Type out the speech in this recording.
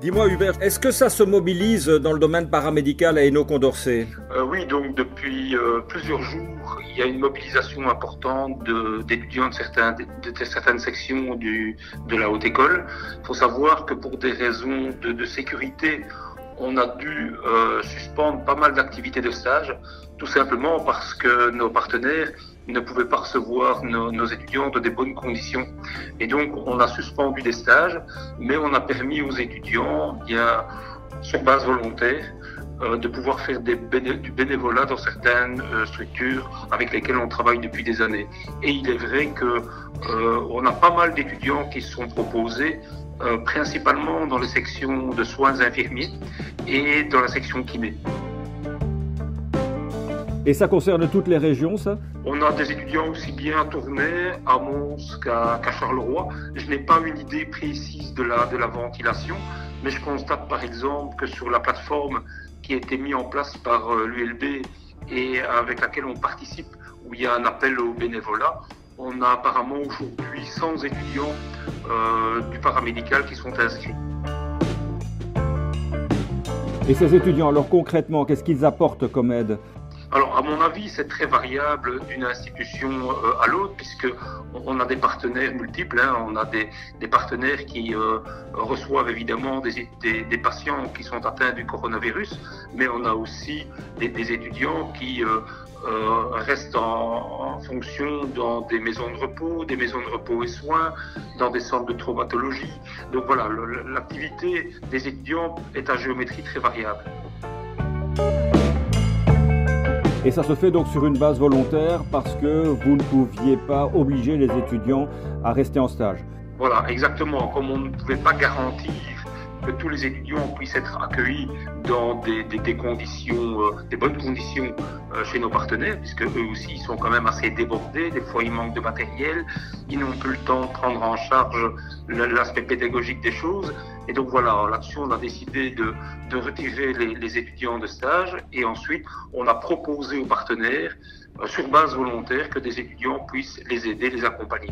Dis-moi Hubert, est-ce que ça se mobilise dans le domaine paramédical à Hainaut-Condorcet? Oui, donc depuis plusieurs jours, il y a une mobilisation importante d'étudiants de certaines sections de la haute école. Il faut savoir que pour des raisons de sécurité, on a dû suspendre pas mal d'activités de stage, tout simplement parce que nos partenaires ne pouvaient pas recevoir nos étudiants dans des bonnes conditions. Et donc, on a suspendu des stages, mais on a permis aux étudiants, bien, sur base volontaire, de pouvoir faire du bénévolat dans certaines structures avec lesquelles on travaille depuis des années. Et il est vrai que on a pas mal d'étudiants qui se sont proposés, principalement dans les sections de soins infirmiers et dans la section kiné. Et ça concerne toutes les régions, ça? On a des étudiants aussi bien à Tournai, à Mons qu'à Charleroi. Je n'ai pas une idée précise de la ventilation, mais je constate par exemple que sur la plateforme qui a été mise en place par l'ULB et avec laquelle on participe, où il y a un appel au bénévolat, on a apparemment aujourd'hui 100 étudiants du paramédical qui sont inscrits. Et ces étudiants, alors concrètement, qu'est-ce qu'ils apportent comme aide? Alors, à mon avis, c'est très variable d'une institution à l'autre, puisque on a des partenaires multiples. On a des partenaires qui reçoivent évidemment des patients qui sont atteints du coronavirus, mais on a aussi des étudiants qui restent en fonction dans des maisons de repos et soins, dans des centres de traumatologie. Donc voilà, l'activité des étudiants est à géométrie très variable. Et ça se fait donc sur une base volontaire parce que vous ne pouviez pas obliger les étudiants à rester en stage. Voilà, exactement. Comme on ne pouvait pas garantir que tous les étudiants puissent être accueillis dans des conditions, des bonnes conditions chez nos partenaires, puisque eux aussi ils sont quand même assez débordés, des fois ils manquent de matériel, ils n'ont plus le temps de prendre en charge l'aspect pédagogique des choses. Et donc voilà, là-dessus on a décidé de retirer les étudiants de stage et ensuite on a proposé aux partenaires, sur base volontaire, que des étudiants puissent les aider, les accompagner.